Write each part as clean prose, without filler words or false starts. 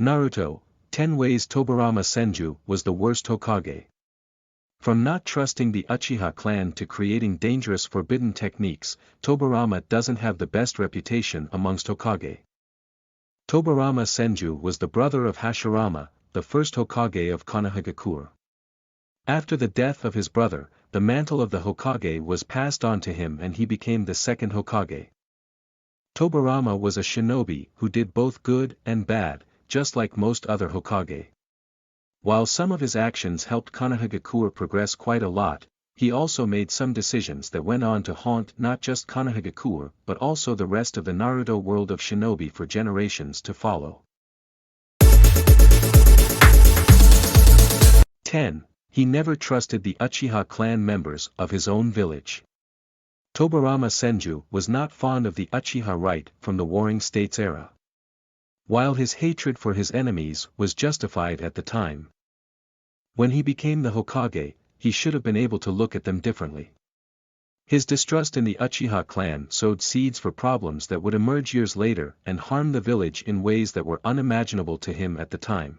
Naruto, 10 Ways Tobirama Senju was the worst Hokage. From not trusting the Uchiha clan to creating dangerous forbidden techniques, Tobirama doesn't have the best reputation amongst Hokage. Tobirama Senju was the brother of Hashirama, the first Hokage of Konohagakure. After the death of his brother, the mantle of the Hokage was passed on to him and he became the second Hokage. Tobirama was a shinobi who did both good and bad, just like most other Hokage. While some of his actions helped Konohagakure progress quite a lot, he also made some decisions that went on to haunt not just Konohagakure but also the rest of the Naruto world of shinobi for generations to follow. 10. He never trusted the Uchiha clan members of his own village. Tobirama Senju was not fond of the Uchiha right from the Warring States era. While his hatred for his enemies was justified at the time, when he became the Hokage, he should have been able to look at them differently. His distrust in the Uchiha clan sowed seeds for problems that would emerge years later and harm the village in ways that were unimaginable to him at the time.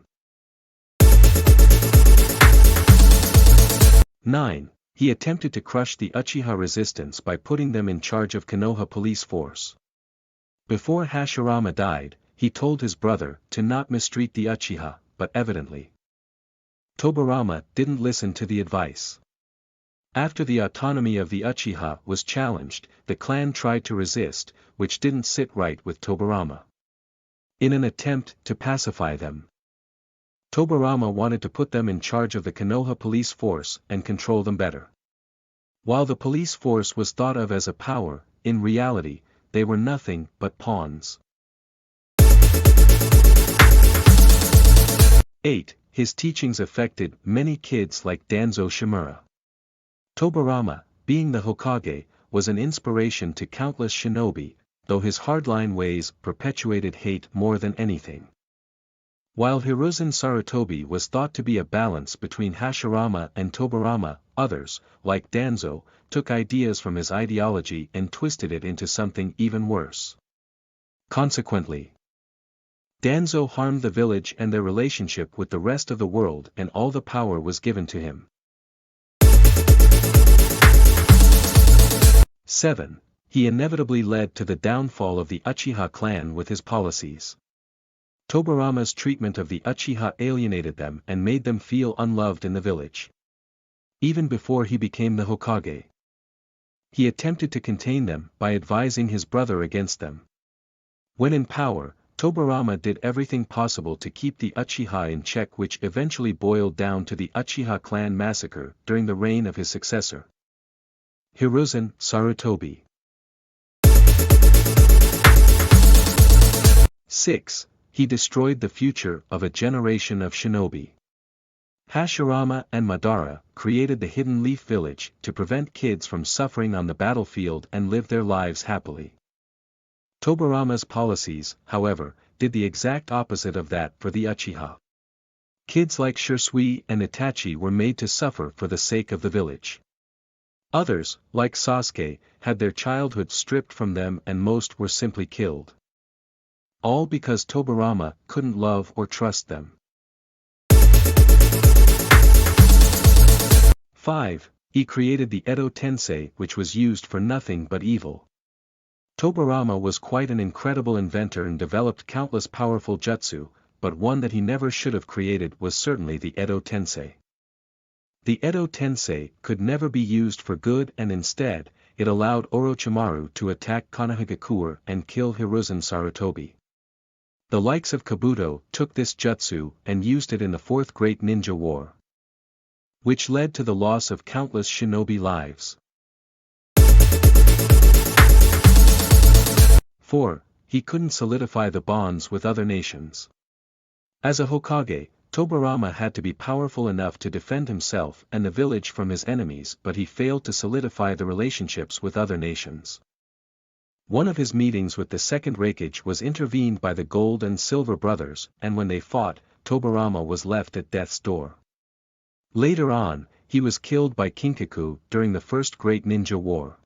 9. He attempted to crush the Uchiha resistance by putting them in charge of Konoha police force. Before Hashirama died, he told his brother to not mistreat the Uchiha, but evidently Tobirama didn't listen to the advice. After the autonomy of the Uchiha was challenged, the clan tried to resist, which didn't sit right with Tobirama. In an attempt to pacify them, Tobirama wanted to put them in charge of the Konoha police force and control them better. While the police force was thought of as a power, in reality, they were nothing but pawns. 8. His teachings affected many kids like Danzo Shimura. Tobirama, being the Hokage, was an inspiration to countless shinobi, though his hardline ways perpetuated hate more than anything. While Hiruzen Sarutobi was thought to be a balance between Hashirama and Tobirama, others, like Danzo, took ideas from his ideology and twisted it into something even worse. Consequently, Danzo harmed the village and their relationship with the rest of the world and all the power was given to him. 7. He inevitably led to the downfall of the Uchiha clan with his policies. Tobirama's treatment of the Uchiha alienated them and made them feel unloved in the village. Even before he became the Hokage, he attempted to contain them by advising his brother against them. When in power, Tobirama did everything possible to keep the Uchiha in check, which eventually boiled down to the Uchiha clan massacre during the reign of his successor, Hiruzen Sarutobi. 6. He destroyed the future of a generation of shinobi. Hashirama and Madara created the Hidden Leaf Village to prevent kids from suffering on the battlefield and live their lives happily. Tobirama's policies, however, did the exact opposite of that for the Uchiha. Kids like Shisui and Itachi were made to suffer for the sake of the village. Others, like Sasuke, had their childhood stripped from them and most were simply killed. All because Tobirama couldn't love or trust them. 5. He created the Edo Tensei, which was used for nothing but evil. Tobirama was quite an incredible inventor and developed countless powerful jutsu, but one that he never should have created was certainly the Edo Tensei. The Edo Tensei could never be used for good and instead, it allowed Orochimaru to attack Konohagakure and kill Hiruzen Sarutobi. The likes of Kabuto took this jutsu and used it in the Fourth Great Ninja War, which led to the loss of countless shinobi lives. 4. He couldn't solidify the bonds with other nations. As a Hokage, Tobirama had to be powerful enough to defend himself and the village from his enemies, but he failed to solidify the relationships with other nations. One of his meetings with the Second Hokage was intervened by the Gold and Silver brothers, and when they fought, Tobirama was left at death's door. Later on, he was killed by Kinkaku during the First Great Ninja War.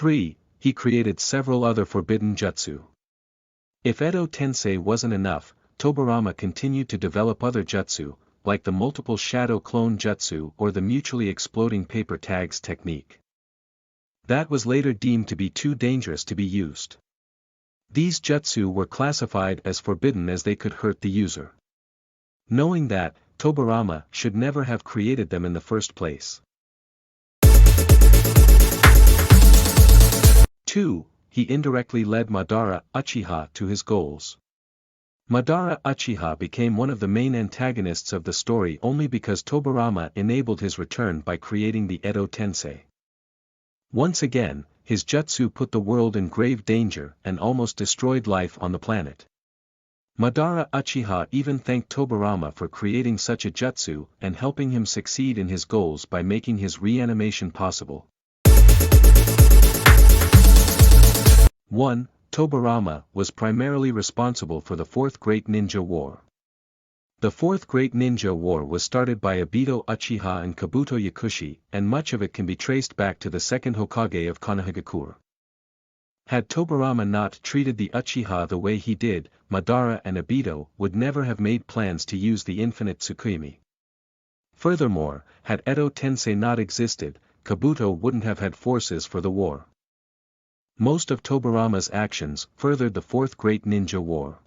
3. He created several other forbidden jutsu. If Edo Tensei wasn't enough, Tobirama continued to develop other jutsu, like the multiple shadow clone jutsu or the mutually exploding paper tags technique. That was later deemed to be too dangerous to be used. These jutsu were classified as forbidden as they could hurt the user. Knowing that, Tobirama should never have created them in the first place. 2. He indirectly led Madara Uchiha to his goals. Madara Uchiha became one of the main antagonists of the story only because Tobirama enabled his return by creating the Edo Tensei. Once again, his jutsu put the world in grave danger and almost destroyed life on the planet. Madara Uchiha even thanked Tobirama for creating such a jutsu and helping him succeed in his goals by making his reanimation possible. 1. Tobirama was primarily responsible for the Fourth Great Ninja War. The Fourth Great Ninja War was started by Obito Uchiha and Kabuto Yakushi, and much of it can be traced back to the second Hokage of Konohagakure. Had Tobirama not treated the Uchiha the way he did, Madara and Obito would never have made plans to use the infinite Tsukuyomi. Furthermore, had Edo Tensei not existed, Kabuto wouldn't have had forces for the war. Most of Tobirama's actions furthered the Fourth Great Ninja War.